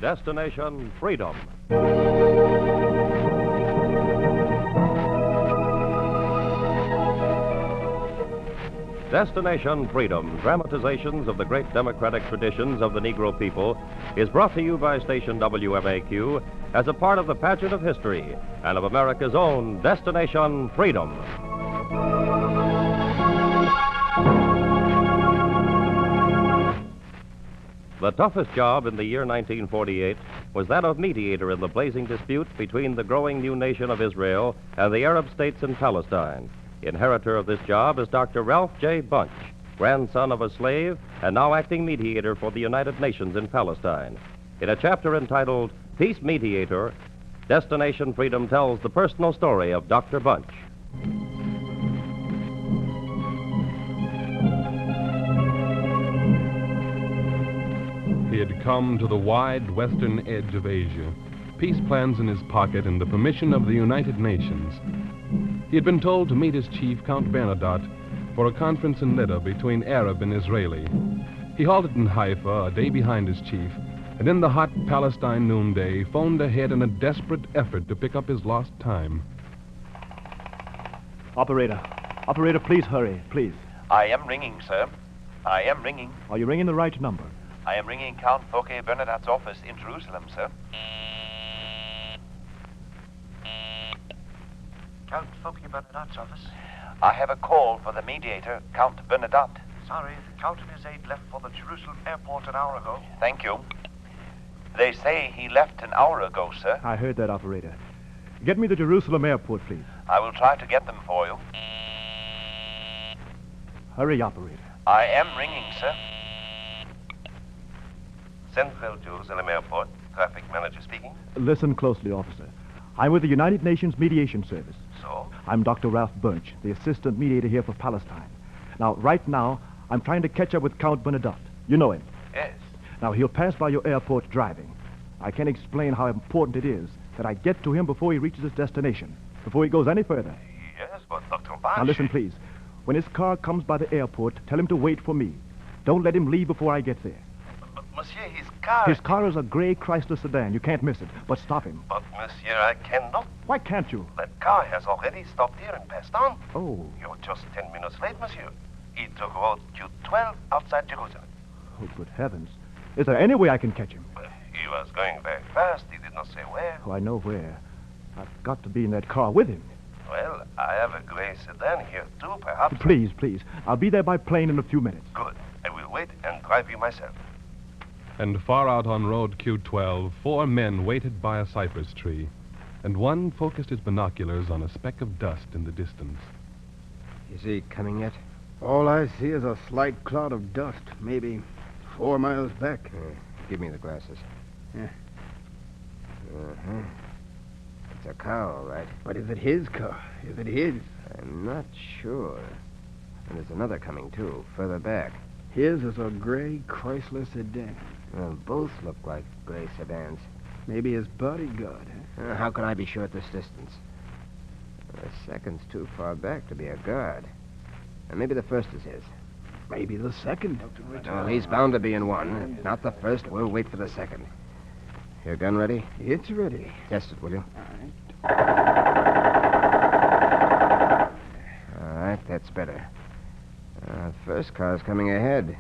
Destination Freedom. Destination Freedom, dramatizations of the great democratic traditions of the Negro people, is brought to you by station WMAQ as a part of the pageant of history and of America's own Destination Freedom. The toughest job in the year 1948 was that of mediator in the blazing dispute between the growing new nation of Israel and the Arab states in Palestine. Inheritor of this job is Dr. Ralph J. Bunch, grandson of a slave and now acting mediator for the United Nations in Palestine. In a chapter entitled Peace Mediator, Destination Freedom tells the personal story of Dr. Bunch. He had come to the wide western edge of Asia, peace plans in his pocket and the permission of the United Nations. He had been told to meet his chief, Count Bernadotte, for a conference in Lydda between Arab and Israeli. He halted in Haifa a day behind his chief, and in the hot Palestine noonday phoned ahead in a desperate effort to pick up his lost time. Operator, please hurry, please. I am ringing, sir. I am ringing. Are you ringing the right number? I am ringing Count Fouquet Bernadotte's office in Jerusalem, sir. Count Fouquet Bernadotte's office. I have a call for the mediator, Count Bernadotte. Sorry, the Count and his aide left for the Jerusalem airport an hour ago. Thank you. They say he left an hour ago, sir. I heard that, operator. Get me the Jerusalem airport, please. I will try to get them for you. Hurry, operator. I am ringing, sir. Central Jerusalem Airport, traffic manager speaking. Listen closely, officer. I'm with the United Nations Mediation Service. So? I'm Dr. Ralph Bunch, the assistant mediator here for Palestine. Now, right now, I'm trying to catch up with Count Bernadotte. You know him. Yes. Now, he'll pass by your airport driving. I can't explain how important it is that I get to him before he reaches his destination, before he goes any further. Yes, but Dr. Bunch... Now, listen, please. When his car comes by the airport, tell him to wait for me. Don't let him leave before I get there. But, monsieur, his car... His car is a gray Chrysler sedan. You can't miss it. But stop him. But, monsieur, I cannot. Why can't you? That car has already stopped here and passed on. Oh. You're just 10 minutes late, monsieur. He took road Q12 outside Jerusalem. Oh, good heavens. Is there any way I can catch him? He was going very fast. He did not say where. Oh, I know where. I've got to be in that car with him. Well, I have a gray sedan here, too, perhaps. Please, please. I'll be there by plane in a few minutes. Good. I will wait and drive you myself. And far out on road Q12, 4 men waited by a cypress tree, and one focused his binoculars on a speck of dust in the distance. Is he coming yet? All I see is a slight cloud of dust, maybe 4 miles back. Give me the glasses. Yeah. Uh-huh. It's a car, all right. But is it his car? Is it his? I'm not sure. And there's another coming, too, further back. His is a gray Chrysler sedan. Well, both look like gray sedans. Maybe his bodyguard, huh? How can I be sure at this distance? The second's too far back to be a guard. And maybe the first is his. Maybe the second. Well, he's bound to be in one. If not the first, we'll wait for the second. Your gun ready? It's ready. Test it, will you? All right. All right, that's better. First car's coming ahead.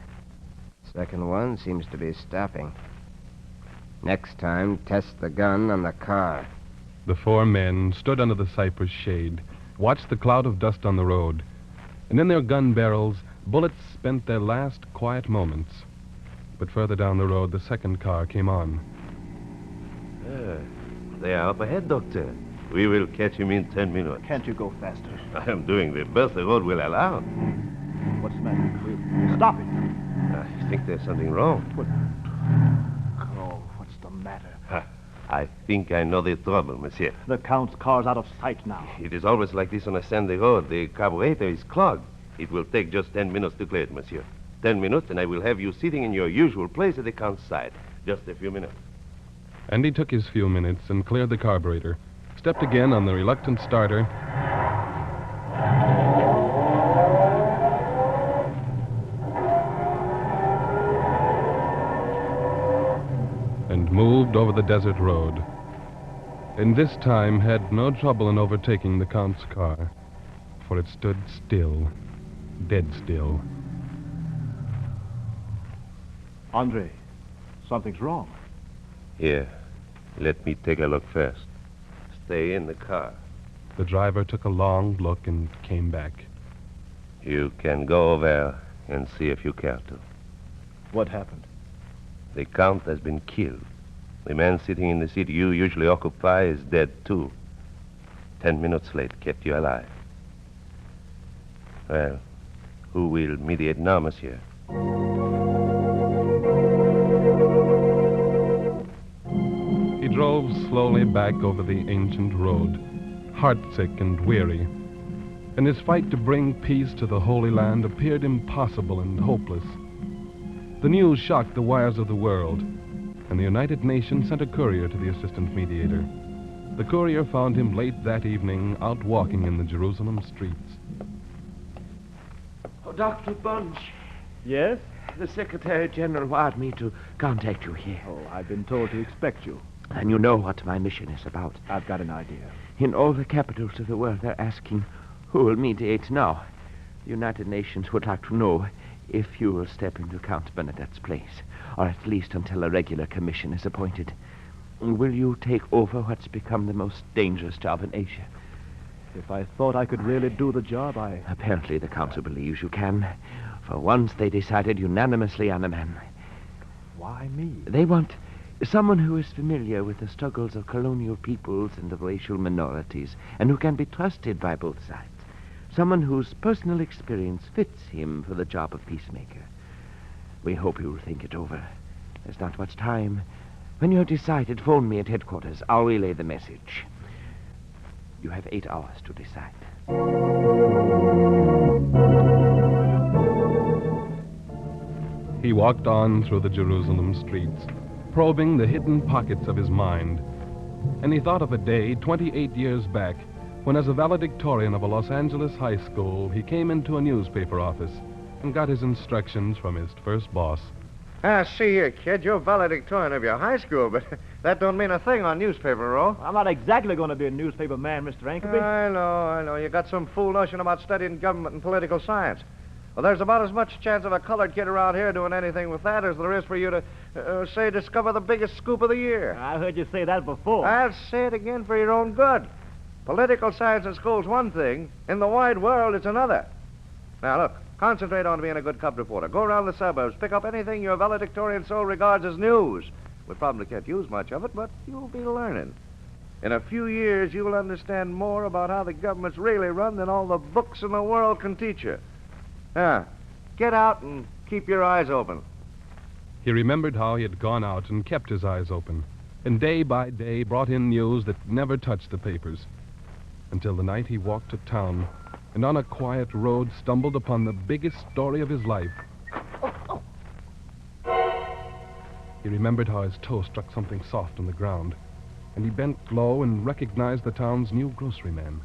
Second one seems to be stopping. Next time, test the gun on the car. The 4 men stood under the cypress shade, watched the cloud of dust on the road, and in their gun barrels, bullets spent their last quiet moments. But further down the road, the second car came on. They are up ahead, Doctor. We will catch him in 10 minutes. Can't you go faster? I am doing the best the road will allow. What's the matter? Stop it. I think there's something wrong. Oh, what's the matter? I think I know the trouble, monsieur. The Count's car's out of sight now. It is always like this on a sandy road. The carburetor is clogged. It will take just 10 minutes to clear it, monsieur. 10 minutes, and I will have you sitting in your usual place at the Count's side. Just a few minutes. And he took his few minutes and cleared the carburetor, stepped again on the reluctant starter, and and moved over the desert road. And this time had no trouble in overtaking the Count's car, for it stood still, dead still. Andre, something's wrong. Here, let me take a look first. Stay in the car. The driver took a long look and came back. You can go over and see if you care to. What happened? The Count has been killed. The man sitting in the seat you usually occupy is dead, too. 10 minutes late kept you alive. Well, who will mediate now, monsieur? He drove slowly back over the ancient road, heartsick and weary, and his fight to bring peace to the Holy Land appeared impossible and hopeless. The news shocked the wires of the world, and the United Nations sent a courier to the assistant mediator. The courier found him late that evening out walking in the Jerusalem streets. Oh, Dr. Bunch, Yes? the Secretary General wired me to contact you here. Oh, I've been told to expect you. And you know what my mission is about. I've got an idea. In all the capitals of the world, they're asking who will mediate now. The United Nations would like to know if you will step into Count Bernadette's place, or at least until a regular commission is appointed. Will you take over what's become the most dangerous job in Asia? If I thought I could really do the job, Apparently the Council believes you can. For once, they decided unanimously on a man. Why me? They want someone who is familiar with the struggles of colonial peoples and the racial minorities, and who can be trusted by both sides. Someone whose personal experience fits him for the job of peacemaker. We hope you'll think it over. There's not much time. When you're decided, phone me at headquarters. I'll relay the message. You have 8 hours to decide. He walked on through the Jerusalem streets, probing the hidden pockets of his mind. And he thought of a day 28 years back when, as a valedictorian of a Los Angeles high school, he came into a newspaper office and got his instructions from his first boss. See here, kid, you're valedictorian of your high school, but that don't mean a thing on newspaper roll. I'm not exactly going to be a newspaper man, Mr. Ankerby. I know. You got some fool notion about studying government and political science. Well, there's about as much chance of a colored kid around here doing anything with that as there is for you to, say, discover the biggest scoop of the year. I heard you say that before. I'll say it again for your own good. Political science in school's one thing. In the wide world, it's another. Now, look, concentrate on being a good cub reporter. Go around the suburbs, pick up anything your valedictorian soul regards as news. We probably can't use much of it, but you'll be learning. In a few years, you will understand more about how the government's really run than all the books in the world can teach you. Now, get out and keep your eyes open. He remembered how he had gone out and kept his eyes open, and day by day brought in news that never touched the papers, until the night he walked to town and on a quiet road stumbled upon the biggest story of his life. He remembered how his toe struck something soft on the ground, and he bent low and recognized the town's new grocery man.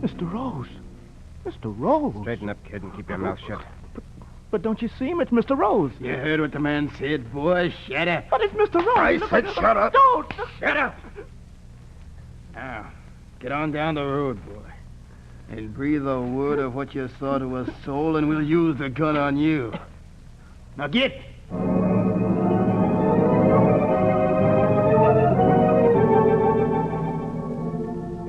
Mr. Rose. Mr. Rose. Straighten up, kid, and keep your mouth shut. But don't you see him? It's Mr. Rose. You heard what the man said, boy. Shut up. But it's Mr. Rose. I Look, said shut up. Don't. Shut up. Now, get on down the road, boy. And breathe a word of what you saw to a soul, and we'll use the gun on you. Now get!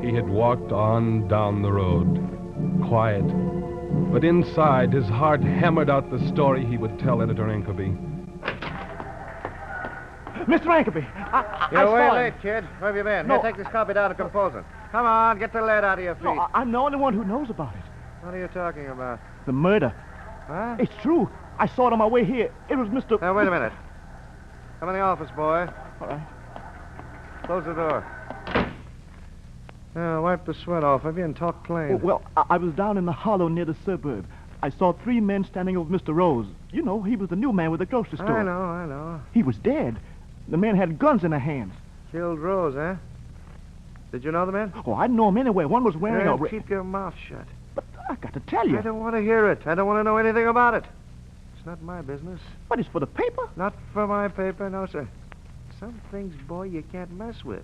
He had walked on down the road, quiet, but inside his heart hammered out the story he would tell Editor Ankerby. Mr. Ankerby, I You're way saw late, him. kid. Where have you been? No. Here, take this copy down to compose it. Come on, get the lead out of your feet. No, I'm the only one who knows about it. What are you talking about? The murder. Huh? It's true. I saw it on my way here. It was Mr. Now, wait a minute. Come in the office, boy. All right. Close the door. Now, wipe the sweat off of you and talk plain. Well, I was down in the hollow near the suburb. I saw 3 men standing over Mr. Rose. You know, he was the new man with the grocery store. I know. He was dead. The men had guns in their hands. Killed Rose, huh? Did you know the men? Oh, I didn't know him anyway. One was wearing a... Keep your mouth shut. But I got to tell you. I don't want to hear it. I don't want to know anything about it. It's not my business. But it's for the paper. Not for my paper, no, sir. Some things, boy, you can't mess with.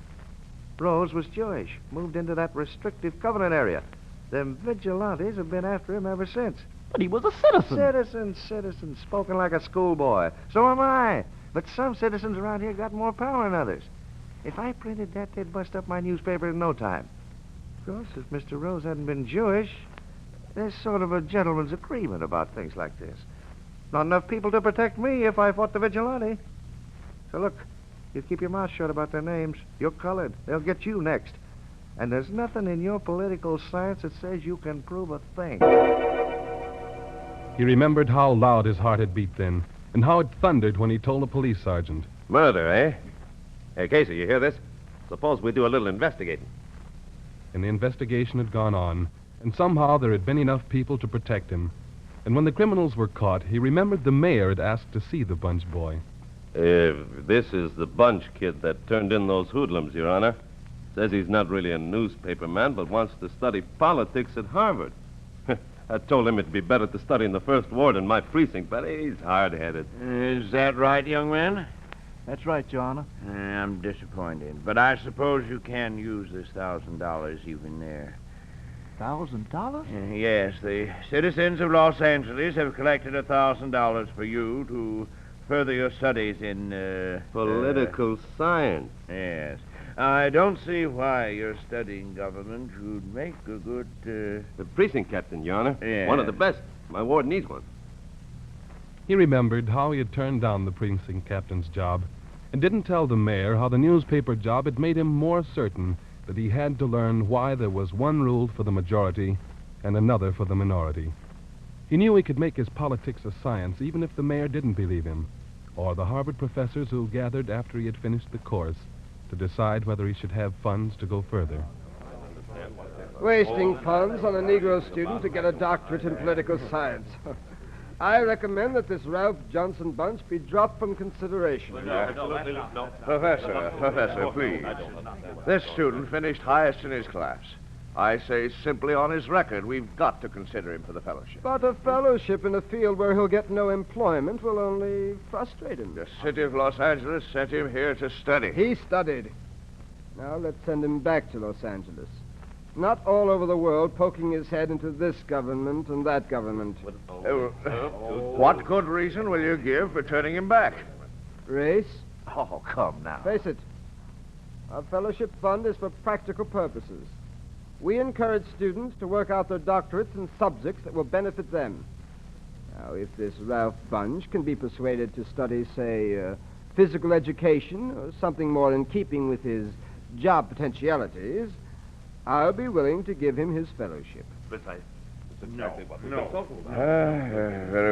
Rose was Jewish, moved into that restrictive covenant area. Them vigilantes have been after him ever since. But he was a citizen. Citizen, spoken like a schoolboy. So am I. But some citizens around here got more power than others. If I printed that, they'd bust up my newspaper in no time. Of course, if Mr. Rose hadn't been Jewish, there's sort of a gentleman's agreement about things like this. Not enough people to protect me if I fought the vigilante. So look, you keep your mouth shut about their names. You're colored. They'll get you next. And there's nothing in your political science that says you can prove a thing. He remembered how loud his heart had beat then, and how it thundered when he told the police sergeant. Murder, eh? Hey, Casey, you hear this? Suppose we do a little investigating. And the investigation had gone on, and somehow there had been enough people to protect him. And when the criminals were caught, he remembered the mayor had asked to see the Bunch boy. This is the Bunch kid that turned in those hoodlums, Your Honor. Says he's not really a newspaper man, but wants to study politics at Harvard. I told him it'd be better to study in the first ward in my precinct, but he's hard-headed. Is that right, young man? That's right, Your Honor. I'm disappointed, but I suppose you can use this $1,000 even there. $1,000? Yes, the citizens of Los Angeles have collected $1,000 for you to further your studies in, Political science. Yes. I don't see why your studying government would make a good, The precinct captain, Your Honor. Yeah. One of the best. My ward needs one. He remembered how he had turned down the precinct captain's job and didn't tell the mayor how the newspaper job had made him more certain that he had to learn why there was one rule for the majority and another for the minority. He knew he could make his politics a science even if the mayor didn't believe him, or the Harvard professors who gathered after he had finished the course to decide whether he should have funds to go further. Wasting funds on a Negro student to get a doctorate in political science. I recommend that this Ralph Johnson bunch be dropped from consideration. Professor, please. This student finished highest in his class. I say simply on his record, we've got to consider him for the fellowship. But a fellowship in a field where he'll get no employment will only frustrate him. The city of Los Angeles sent him here to study. He studied. Now let's send him back to Los Angeles. Not all over the world poking his head into this government and that government. What good reason will you give for turning him back? Race? Oh, come now. Face it. Our fellowship fund is for practical purposes. We encourage students to work out their doctorates in subjects that will benefit them. Now, if this Ralph Bunch can be persuaded to study, say, physical education or something more in keeping with his job potentialities, I'll be willing to give him his fellowship. Very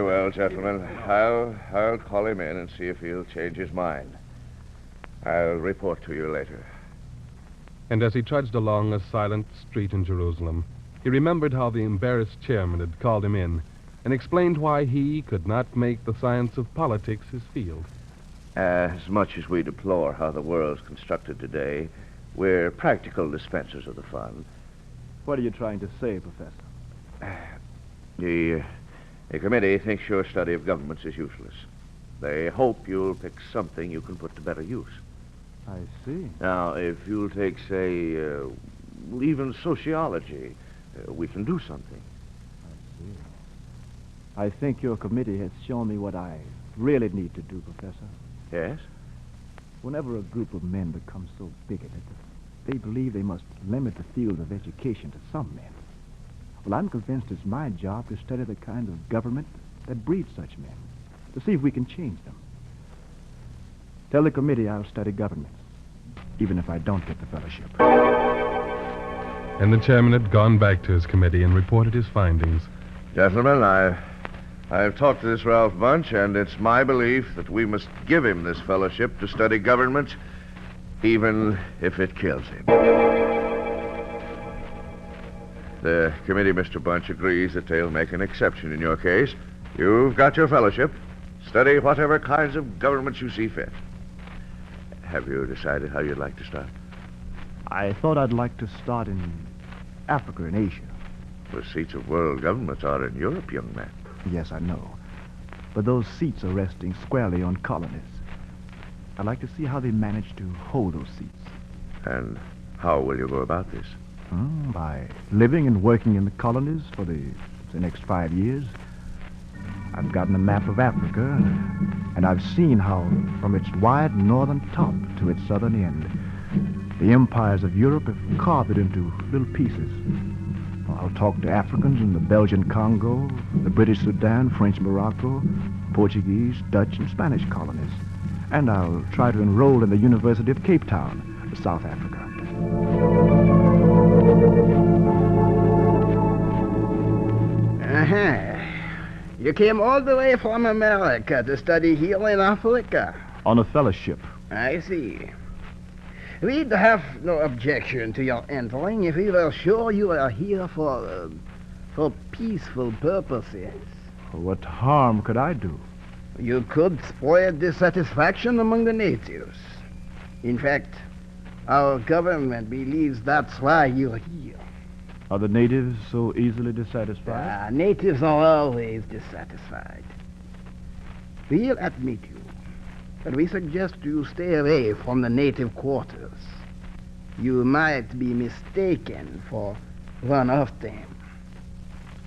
well, gentlemen. I'll call him in and see if he'll change his mind. I'll report to you later. And as he trudged along a silent street in Jerusalem, he remembered how the embarrassed chairman had called him in and explained why he could not make the science of politics his field. As much as we deplore how the world's constructed today, we're practical dispensers of the fund. What are you trying to say, Professor? The committee thinks your study of governments is useless. They hope you'll pick something you can put to better use. I see. Now, if you'll take, say, even sociology, we can do something. I see. I think your committee has shown me what I really need to do, Professor. Yes? Whenever a group of men becomes so bigoted that they believe they must limit the field of education to some men, well, I'm convinced it's my job to study the kind of government that breeds such men, to see if we can change them. Tell the committee I'll study governments, even if I don't get the fellowship. And the chairman had gone back to his committee and reported his findings. Gentlemen, I've talked to this Ralph Bunch, and it's my belief that we must give him this fellowship to study government, even if it kills him. The committee, Mr. Bunch, agrees that they'll make an exception in your case. You've got your fellowship. Study whatever kinds of governments you see fit. Have you decided how you'd like to start? I thought I'd like to start in Africa and Asia. The seats of world governments are in Europe, young man. Yes, I know. but those seats are resting squarely on colonies. I'd like to see how they manage to hold those seats. And how will you go about this? By living and working in the colonies for the next 5 years. I've gotten a map of Africa, and I've seen how, from its wide northern top to its southern end, the empires of Europe have carved it into little pieces. I'll talk to Africans in the Belgian Congo, the British Sudan, French Morocco, Portuguese, Dutch, and Spanish colonies. And I'll try to enroll in the University of Cape Town, South Africa. You came all the way from America to study here in Africa. On a fellowship. I see. We'd have no objection to your entering if we were sure you are here for peaceful purposes. What harm could I do? You could spread dissatisfaction among the natives. In fact, our government believes that's why you're here. Are the natives so easily dissatisfied? Natives are always dissatisfied. We'll admit you, but we suggest you stay away from the native quarters. You might be mistaken for one of them.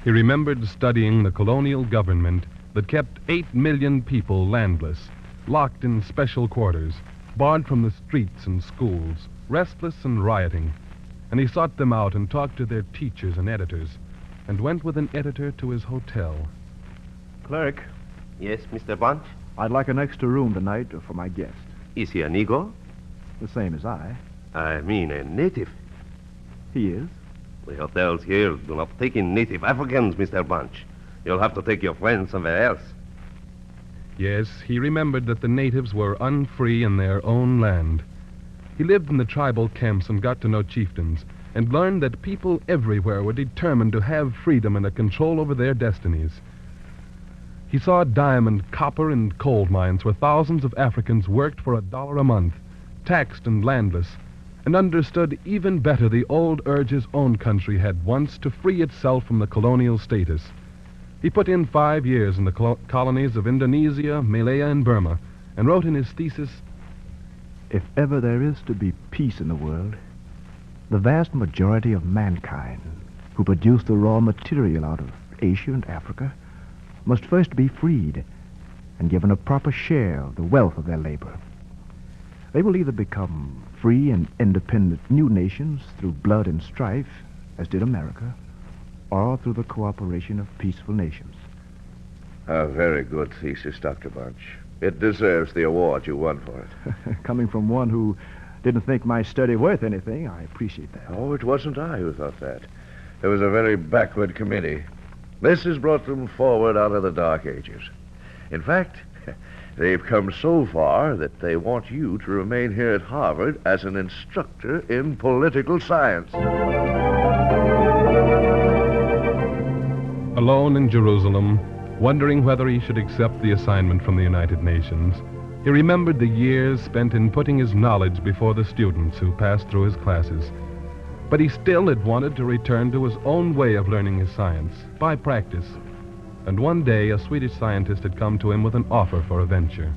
He remembered studying the colonial government that kept 8 million people landless, locked in special quarters, barred from the streets and schools, restless and rioting. And he sought them out and talked to their teachers and editors, and went with an editor to his hotel. Clerk, Yes, Mr. Bunch? I'd like an extra room tonight for my guest. Is he a Negro? The same as I. I mean a native. He is. The hotels here do not take in native Africans, Mr. Bunch. You'll have to take your friends somewhere else. Yes, he remembered that the natives were unfree in their own land. He lived in the tribal camps and got to know chieftains, and learned that people everywhere were determined to have freedom and a control over their destinies. He saw diamond, copper, and coal mines where thousands of Africans worked for $1 a month, taxed and landless, and understood even better the old urge his own country had once to free itself from the colonial status. He put in 5 years in the colonies of Indonesia, Malaya, and Burma, and wrote in his thesis, If ever there is to be peace in the world, the vast majority of mankind who produce the raw material out of Asia and Africa must first be freed and given a proper share of the wealth of their labor. They will either become free and independent new nations through blood and strife, as did America, or through the cooperation of peaceful nations. A very good thesis, Dr. Bunch. It deserves the award you won for it. Coming from one who didn't think my study worth anything, I appreciate that. Oh, it wasn't I who thought that. It was a very backward committee. This has brought them forward out of the Dark Ages. In fact, they've come so far that they want you to remain here at Harvard as an instructor in political science. Alone in Jerusalem, wondering whether he should accept the assignment from the United Nations, he remembered the years spent in putting his knowledge before the students who passed through his classes. But he still had wanted to return to his own way of learning his science, by practice. And one day, a Swedish scientist had come to him with an offer for a venture.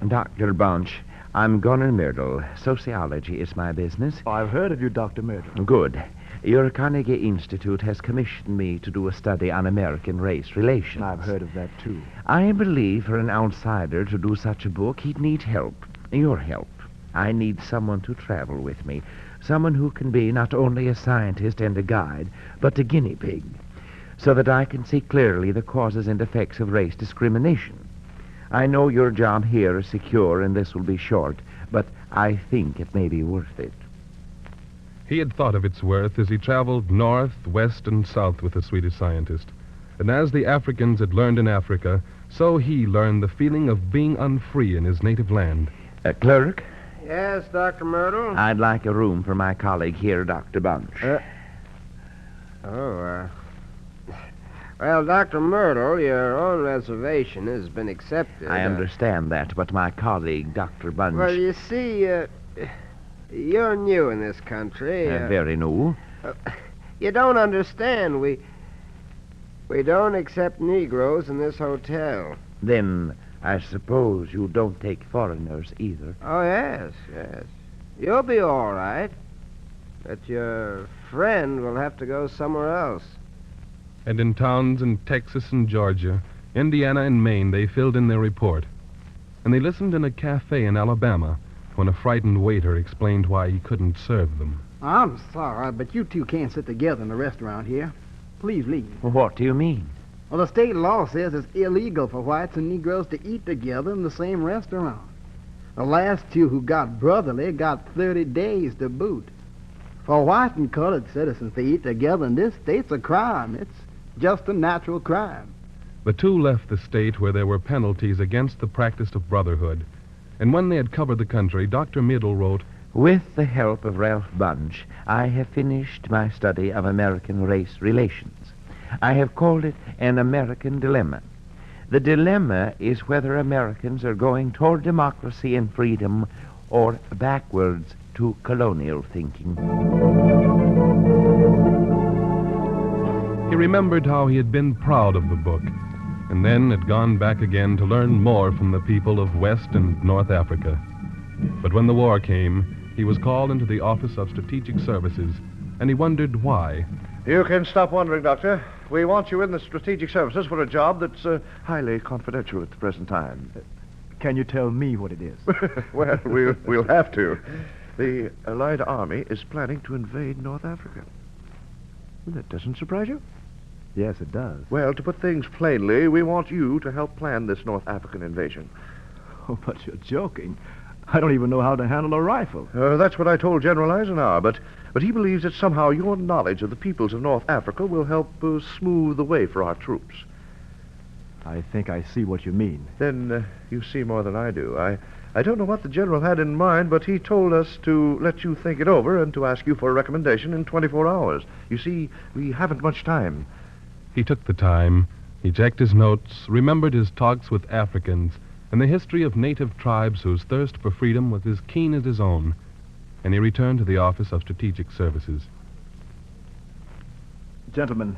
Dr. Bunch, I'm Gunnar Myrdal. Sociology is my business. I've heard of you, Dr. Myrdal. Good. Your Carnegie Institute has commissioned me to do a study on American race relations. I've heard of that, too. I believe for an outsider to do such a book, he'd need help. Your help. I need someone to travel with me. Someone who can be not only a scientist and a guide, but a guinea pig, so that I can see clearly the causes and effects of race discrimination. I know your job here is secure and this will be short, but I think it may be worth it. He had thought of its worth as he traveled north, west, and south with the Swedish scientist. And as the Africans had learned in Africa, so he learned the feeling of being unfree in his native land. Clerk? Yes, Dr. Myrtle? I'd like a room for my colleague here, Dr. Bunch. Well, Dr. Myrtle, your own reservation has been accepted. I understand that, but my colleague, Dr. Bunch... Well, you see, you're new in this country. Very new. You don't understand. We don't accept Negroes in this hotel. Then I suppose you don't take foreigners either. Oh, yes. You'll be all right. But your friend will have to go somewhere else. And in towns in Texas and Georgia, Indiana and Maine, they filled in their report. And they listened in a cafe in Alabama when a frightened waiter explained why he couldn't serve them. I'm sorry, but you two can't sit together in a restaurant here. Please leave. What do you mean? Well, the state law says it's illegal for whites and Negroes to eat together in the same restaurant. The last two who got brotherly got 30 days to boot. For white and colored citizens to eat together in this state's a crime. It's just a natural crime. The two left the state where there were penalties against the practice of brotherhood. And when they had covered the country, Dr. Middle wrote, With the help of Ralph Bunch, I have finished my study of American race relations. I have called it an American dilemma. The dilemma is whether Americans are going toward democracy and freedom or backwards to colonial thinking. He remembered how he had been proud of the book, and then had gone back again to learn more from the people of West and North Africa. But when the war came, he was called into the Office of Strategic Services, and he wondered why. You can stop wondering, Doctor. We want you in the Strategic Services for a job that's highly confidential at the present time. Can you tell me what it is? Well, we'll have to. The Allied Army is planning to invade North Africa. That doesn't surprise you? Yes, it does. Well, to put things plainly, we want you to help plan this North African invasion. Oh, but you're joking. I don't even know how to handle a rifle. That's what I told General Eisenhower, but he believes that somehow your knowledge of the peoples of North Africa will help smooth the way for our troops. I think I see what you mean. Then you see more than I do. I don't know what the general had in mind, but he told us to let you think it over and to ask you for a recommendation in 24 hours. You see, we haven't much time. He took the time, he checked his notes, remembered his talks with Africans, and the history of native tribes whose thirst for freedom was as keen as his own, and he returned to the Office of Strategic Services. Gentlemen,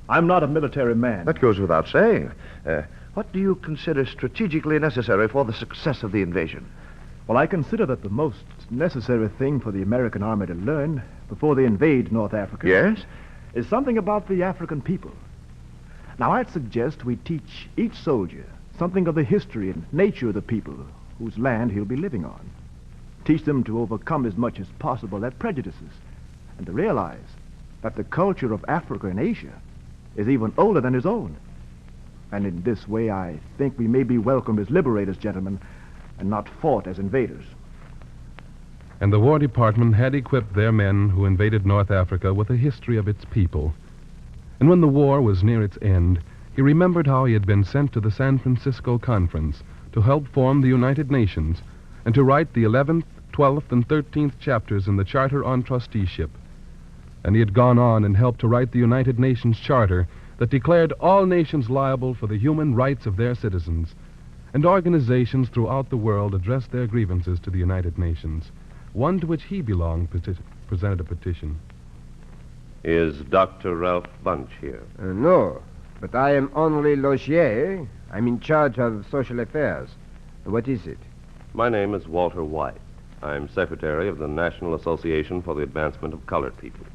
I'm not a military man. That goes without saying. What do you consider strategically necessary for the success of the invasion? Well, I consider that the most necessary thing for the American army to learn before they invade North Africa... Yes? ...is something about the African people. Now, I'd suggest we teach each soldier something of the history and nature of the people whose land he'll be living on. Teach them to overcome as much as possible their prejudices and to realize that the culture of Africa and Asia is even older than his own. And in this way, I think we may be welcomed as liberators, gentlemen, and not fought as invaders. And the War Department had equipped their men who invaded North Africa with a history of its people. And when the war was near its end, he remembered how he had been sent to the San Francisco Conference to help form the United Nations and to write the 11th, 12th, and 13th chapters in the Charter on Trusteeship. And he had gone on and helped to write the United Nations Charter that declared all nations liable for the human rights of their citizens, and organizations throughout the world addressed their grievances to the United Nations. One to which he belonged presented a petition. Is Dr. Ralph Bunch here? No, but I am Henri Logier. I'm in charge of social affairs. What is it? My name is Walter White. I'm secretary of the National Association for the Advancement of Colored People.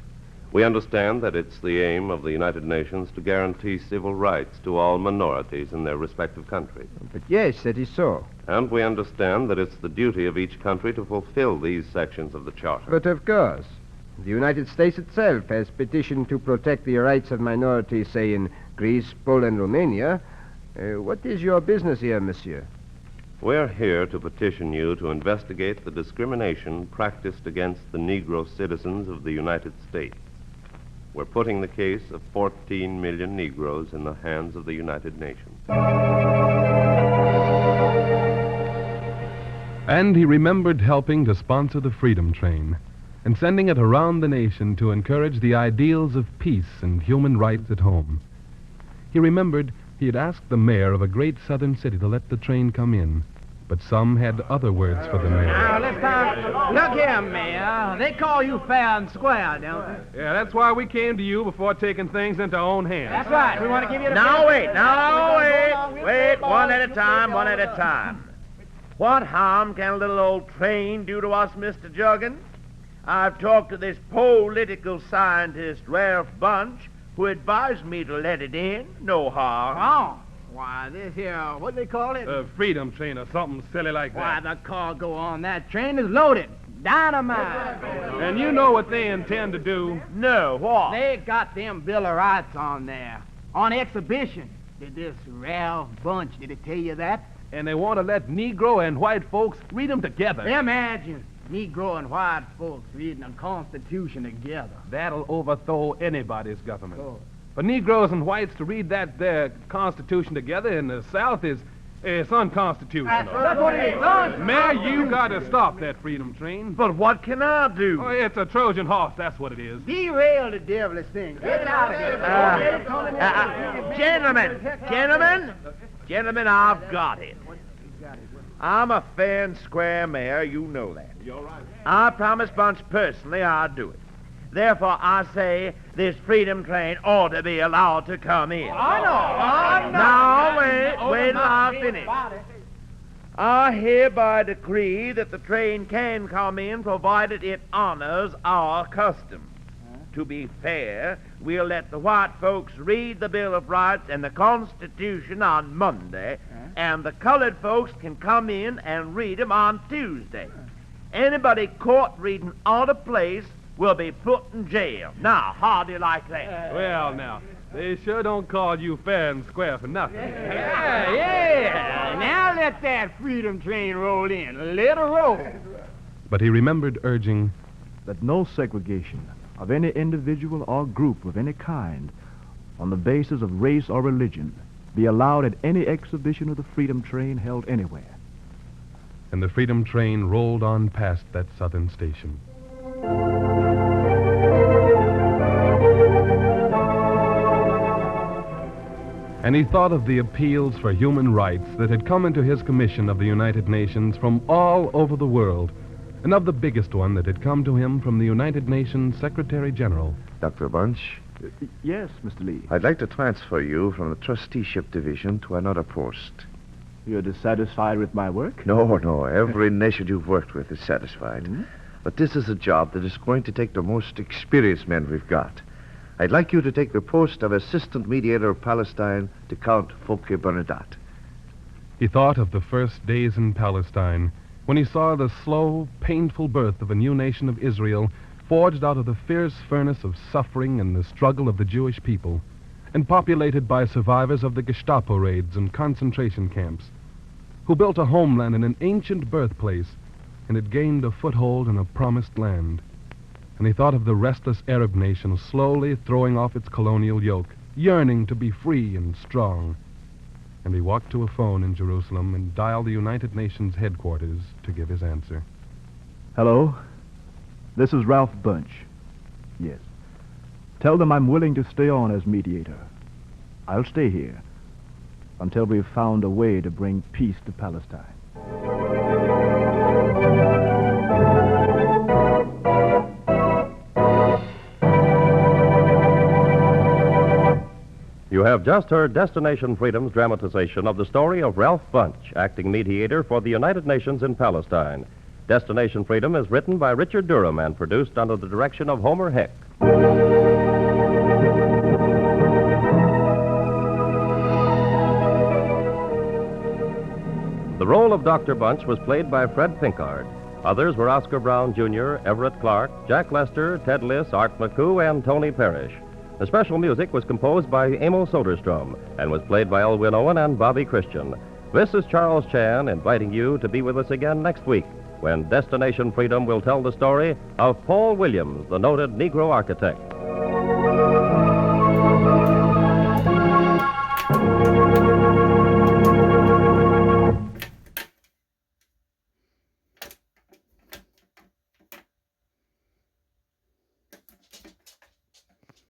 We understand that it's the aim of the United Nations to guarantee civil rights to all minorities in their respective countries. But yes, that is so. And we understand that it's the duty of each country to fulfill these sections of the Charter. But of course, the United States itself has petitioned to protect the rights of minorities, say, in Greece, Poland, Romania. What is your business here, monsieur? We're here to petition you to investigate the discrimination practiced against the Negro citizens of the United States. We're putting the case of 14 million Negroes in the hands of the United Nations. And he remembered helping to sponsor the Freedom Train and sending it around the nation to encourage the ideals of peace and human rights at home. He remembered he had asked the mayor of a great southern city to let the train come in, But some had other words for the mayor. Now, look here, Mayor. They call you fair and square, don't they? Yeah, that's why we came to you before taking things into our own hands. That's right. We want to give you the... Wait, one at a time. What harm can a little old train do to us, Mr. Juggins? I've talked to this political scientist, Ralph Bunch, who advised me to let it in. No harm. Oh, why, this here, what do they call it? Freedom train or something silly like Why, that. the cargo on that train is loaded. Dynamite. And you know what they intend to do. No, what? They got them Bill of Rights on there. On exhibition. Did this Ralph Bunch, did it tell you that? And they want to let Negro and white folks read them together. Imagine Negro and white folks reading a Constitution together. That'll overthrow anybody's government. Oh. For Negroes and whites to read that their Constitution together in the South is it's unconstitutional. That's what it is. Mayor, you got to stop that freedom train. But what can I do? Oh, it's a Trojan horse, that's what it is. Derail the devilish thing. Get it out of here. Gentlemen, I've got it. I'm a fair and square mayor, you know that. You're right. I promised Bunch personally I'd do it. Therefore, I say this freedom train ought to be allowed to come in. I know. Now, wait till I finish. I hereby decree that the train can come in provided it honors our custom. To be fair, we'll let the white folks read the Bill of Rights and the Constitution on Monday, and the colored folks can come in and read them on Tuesday. Anybody caught reading out of place will be put in jail. Now, how do you like that? Well, now, they sure don't call you fair and square for nothing. Yeah. Now let that freedom train roll in. Let her roll. But he remembered urging, that no segregation of any individual or group of any kind on the basis of race or religion be allowed at any exhibition of the freedom train held anywhere. and the freedom train rolled on past that southern station. And he thought of the appeals for human rights that had come into his commission of the United Nations from all over the world, and of the biggest one that had come to him from the United Nations Secretary General. Dr. Bunch, Yes, Mr. Lee. I'd like to transfer you from the trusteeship division to another post. You're dissatisfied with my work? No. Every nation you've worked with is satisfied. Hmm? But this is a job that is going to take the most experienced men we've got. I'd like you to take the post of Assistant Mediator of Palestine to Count Fouquet Bernadotte. He thought of the first days in Palestine, when he saw the slow, painful birth of a new nation of Israel forged out of the fierce furnace of suffering and the struggle of the Jewish people, and populated by survivors of the Gestapo raids and concentration camps, who built a homeland in an ancient birthplace and had gained a foothold in a promised land. And he thought of the restless Arab nation slowly throwing off its colonial yoke, yearning to be free and strong. And he walked to a phone in Jerusalem and dialed the United Nations headquarters to give his answer. Hello? This is Ralph Bunch. Yes. Tell them I'm willing to stay on as mediator. I'll stay here until we've found a way to bring peace to Palestine. You have just heard Destination Freedom's dramatization of the story of Ralph Bunch, acting mediator for the United Nations in Palestine. Destination Freedom is written by Richard Durham and produced under the direction of Homer Heck. The role of Dr. Bunch was played by Fred Pinkard. Others were Oscar Brown Jr., Everett Clark, Jack Lester, Ted Liss, Art McCoo, and Tony Parrish. The special music was composed by Amo Soderstrom and was played by Elwin Owen and Bobby Christian. This is Charles Chan inviting you to be with us again next week when Destination Freedom will tell the story of Paul Williams, the noted Negro architect.